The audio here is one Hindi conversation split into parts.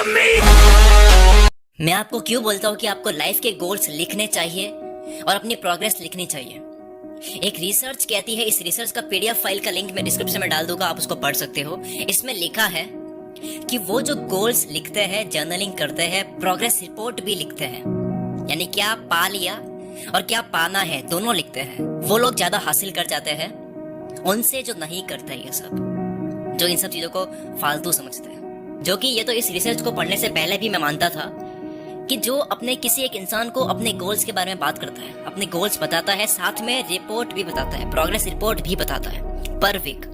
yummy! मैं आपको क्यों बोलता हूँ कि आपको लाइफ के गोल्स लिखने चाहिए और अपनी प्रोग्रेस लिखनी चाहिए। एक रिसर्च कहती है, इस रिसर्च का पीडीएफ फाइल का लिंक मैं डिस्क्रिप्शन में डाल दूंगा, आप उसको पढ़ सकते हो। इसमें लिखा है कि वो जो गोल्स लिखते हैं, जर्नलिंग करते हैं, प्रोग्रेस रिपोर्ट भी लिखते हैं, यानी क्या पा लिया और क्या पाना है दोनों लिखते हैं, वो लोग ज्यादा हासिल कर जाते हैं उनसे जो नहीं करते ये सब, जो इन सब चीजों को फालतू समझते हैं। जो कि ये तो इस रिसर्च को पढ़ने से पहले भी मैं मानता था कि जो अपने किसी एक इंसान को अपने गोल्स के बारे में बात करता है, अपने गोल्स बताता है, साथ में रिपोर्ट भी बताता है, प्रोग्रेस रिपोर्ट भी बताता है पर वीक,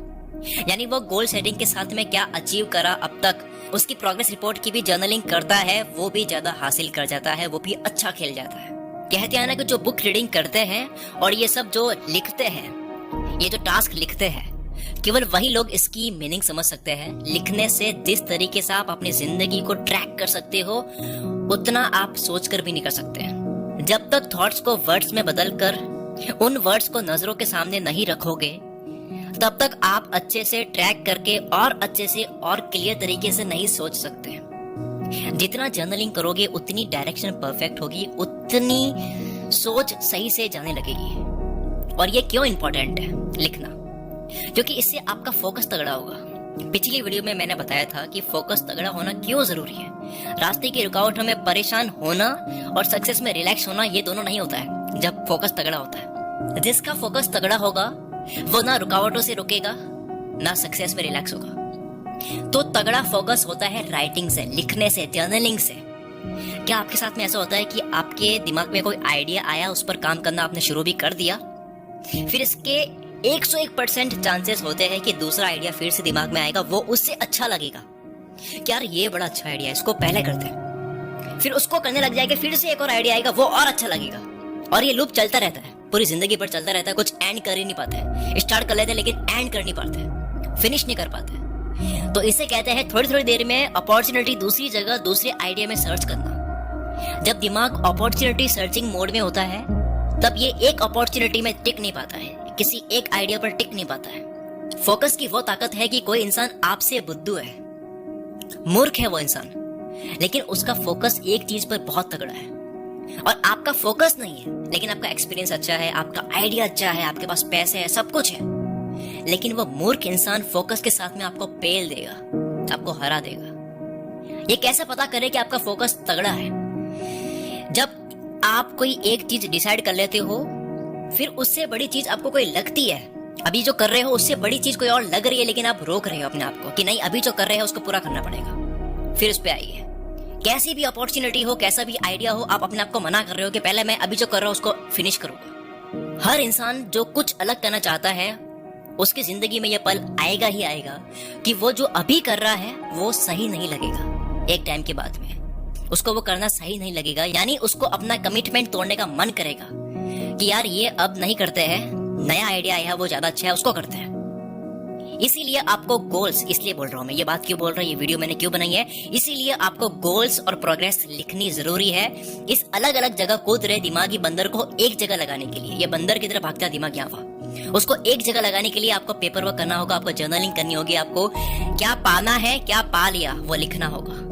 यानी वो गोल सेटिंग के साथ में क्या अचीव करा अब तक, उसकी प्रोग्रेस रिपोर्ट की भी जर्नलिंग करता है, वो भी ज्यादा हासिल कर जाता है, वो भी अच्छा खेल जाता है। कहते हैं ना कि जो बुक रीडिंग करते हैं और ये सब जो लिखते हैं, ये जो टास्क लिखते हैं, केवल वही लोग इसकी मीनिंग समझ सकते हैं। लिखने से जिस तरीके से आप अपनी जिंदगी को ट्रैक कर सकते हो उतना आप सोचकर भी नहीं कर सकते हैं। जब तक थॉट्स को वर्ड्स में बदलकर उन वर्ड्स को नजरों के सामने नहीं रखोगे तब तक आप अच्छे से ट्रैक करके और अच्छे से और क्लियर तरीके से नहीं सोच सकते। जितना जर्नलिंग करोगे उतनी डायरेक्शन परफेक्ट होगी, उतनी सोच सही से जाने लगेगी। और ये क्यों इंपॉर्टेंट है लिखना? क्योंकि इससे आपका फोकस तगड़ा होगा। पिछली वीडियो में मैंने बताया था कि फोकस तगड़ा होना क्यों जरूरी है। रास्ते की रुकावटों में परेशान होना और सक्सेस में रिलैक्स होना, ये दोनों नहीं होता है जब फोकस तगड़ा होता है। जिसका फोकस तगड़ा होगा वो ना रुकावटों से रुकेगा ना सक्सेस में रिलैक्स होगा। तो तगड़ा फोकस होता है राइटिंग से, लिखने से, जर्नलिंग से। क्या आपके साथ में ऐसा होता है कि आपके दिमाग में कोई आइडिया आया, उस पर काम करना आपने शुरू भी कर दिया, फिर इसके 101% चांसेस होते हैं कि दूसरा आइडिया फिर से दिमाग में आएगा, वो उससे अच्छा लगेगा कि यार ये बड़ा अच्छा आइडिया है, इसको पहले करते हैं। फिर उसको करने लग जाएगा, फिर से एक और आइडिया आएगा, वो और अच्छा लगेगा। और ये लूप चलता रहता है, पूरी जिंदगी भर चलता रहता है। कुछ एंड कर ही नहीं पाते, स्टार्ट कर लेते हैं लेकिन एंड कर नहीं पाते, फिनिश नहीं कर पाते। तो इसे कहते हैं थोड़ी थोड़ी देर में अपॉर्चुनिटी दूसरी जगह, दूसरे आइडिया में सर्च करना। जब दिमाग अपॉर्चुनिटी सर्चिंग मोड में होता है तब ये एक अपॉर्चुनिटी में टिक नहीं पाता है, किसी एक आइडिया पर टिक नहीं पाता है। फोकस की वो ताकत है कि कोई इंसान आपसे बुद्धू है, मूर्ख है वो इंसान, लेकिन उसका फोकस एक चीज पर बहुत तगड़ा है। और आपका फोकस नहीं है लेकिन आपका एक्सपीरियंस अच्छा है, आपका आइडिया अच्छा है, आपके पास पैसे है, सब कुछ है, लेकिन वो मूर्ख इंसान फोकस के साथ में आपको पेल देगा, आपको हरा देगा। ये कैसे पता करे कि आपका फोकस तगड़ा है? जब आप कोई एक चीज डिसाइड कर लेते हो, फिर उससे बड़ी चीज आपको कोई लगती है, अभी जो कर रहे हो उससे बड़ी चीज कोई और लग रही है, लेकिन आप रोक रहे हो अपने आप को कि नहीं, अभी जो कर रहे हो उसको पूरा करना पड़ेगा। फिर उस पे आइए, कैसी भी अपॉर्चुनिटी हो, कैसा भी आइडिया हो, आप अपने आप को मना कर रहे हो कि पहले मैं अभी जो कर रहा हूं उसको फिनिश करूंगा। हर इंसान जो कुछ अलग करना चाहता है उसकी जिंदगी में यह पल आएगा ही आएगा कि वो जो अभी कर रहा है वो सही नहीं लगेगा। एक टाइम के बाद में उसको वो करना सही नहीं लगेगा, यानी उसको अपना कमिटमेंट तोड़ने का मन करेगा कि यार ये अब नहीं करते हैं, नया आइडिया आया है वो ज्यादा अच्छा है, उसको करते हैं। इसीलिए आपको गोल्स, इसलिए बोल रहा हूं मैं, ये बात क्यों बोल रहा हूं, ये वीडियो मैंने क्यों बनाई है, इसीलिए आपको गोल्स और प्रोग्रेस लिखनी जरूरी है। इस अलग अलग जगह कूद रहे दिमागी बंदर को एक जगह लगाने के लिए, ये बंदर की तरह भागता है दिमाग यहाँ वहां, उसको एक जगह लगाने के लिए आपको पेपर वर्क करना होगा, आपको जर्नलिंग करनी होगी, आपको क्या पाना है, क्या पा लिया वो लिखना होगा।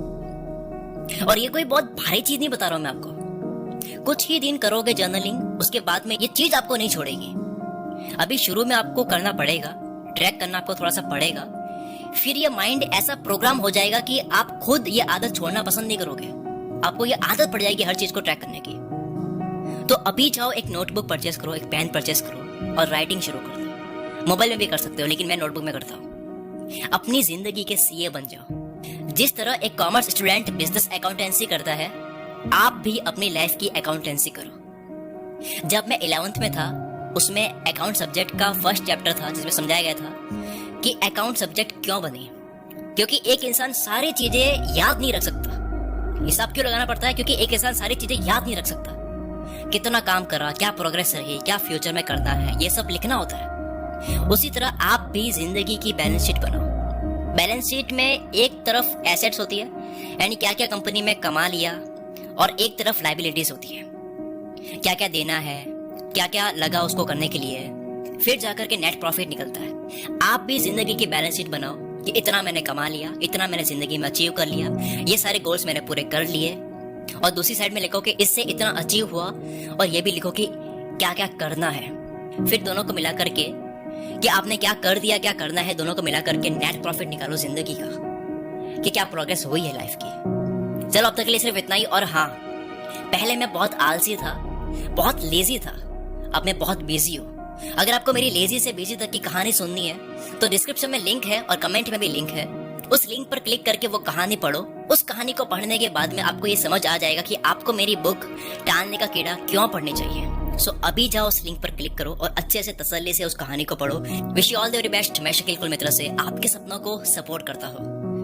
और ये कोई बहुत भारी चीज नहीं बता रहा हूं मैं आपको, कुछ ही दिन करोगे जर्नलिंग, उसके बाद में ये चीज आपको नहीं छोड़ेगी। अभी शुरू में आपको करना पड़ेगा, ट्रैक करना आपको थोड़ा सा पड़ेगा, फिर ये माइंड ऐसा प्रोग्राम हो जाएगा कि आप खुद ये आदत छोड़ना पसंद नहीं करोगे, आपको ये आदत पड़ जाएगी हर चीज को ट्रैक करने की। तो अभी जाओ, एक नोटबुक परचेस करो, एक पेन परचेस करो और राइटिंग शुरू कर दो। मोबाइल में भी कर सकते हो लेकिन मैं नोटबुक में करता हूँ। अपनी जिंदगी के सीए बन जाओ। जिस तरह एक कॉमर्स स्टूडेंट बिजनेस अकाउंटेंसी करता है, आप भी अपनी लाइफ की अकाउंटेंसी करो। जब मैं 11th में था उसमें अकाउंट सब्जेक्ट का फर्स्ट चैप्टर था जिसमें समझाया गया था कि अकाउंट सब्जेक्ट क्यों बनी। क्योंकि एक इंसान सारी चीजें याद नहीं रख सकता। हिसाब क्यों लगाना पड़ता है? क्योंकि एक इंसान सारी चीजें याद नहीं रख सकता। कितना काम करा, क्या प्रोग्रेस रही, क्या फ्यूचर में करना है, ये सब लिखना होता है। उसी तरह आप भी जिंदगी की बैलेंस शीट बनाओ। बैलेंस शीट में एक तरफ एसेट्स होती है, यानी क्या क्या कंपनी में कमा लिया, और एक तरफ लायबिलिटीज होती है, क्या क्या देना है, क्या क्या लगा उसको करने के लिए, फिर जाकर के नेट प्रॉफिट निकलता है। आप भी जिंदगी की बैलेंस शीट बनाओ कि इतना मैंने कमा लिया, इतना मैंने जिंदगी में अचीव कर लिया, ये सारे गोल्स मैंने पूरे कर लिए। और दूसरी साइड में लिखो कि इससे इतना अचीव हुआ, और ये भी लिखो कि क्या क्या करना है। फिर दोनों को मिला करके कि आपने क्या कर दिया, क्या करना है, दोनों को मिला करके नेट प्रॉफिट निकालो जिंदगी का, कि क्या प्रोग्रेस हुई है लाइफ की। चलो अब तक के लिए सिर्फ इतना ही। और हाँ, पहले मैं बहुत आलसी था, बहुत लेजी था, अब मैं बहुत बिजी हूँ। अगर आपको मेरी लेजी से बिजी तक की कहानी सुननी है तो डिस्क्रिप्शन में लिंक है और कमेंट में भी लिंक है। उस लिंक पर क्लिक करके वो कहानी पढ़ो। उस कहानी को पढ़ने के बाद में आपको ये समझ आ जाएगा कि आपको मेरी बुक टालने का कीड़ा क्यों पढ़नी चाहिए। सो अभी जाओ उस लिंक पर क्लिक करो और अच्छे से तसल्ली से उस कहानी को पढ़ो। Wish you all the very best. मैं शकील कुल मित्रा से आपके सपनों को सपोर्ट करता हूँ।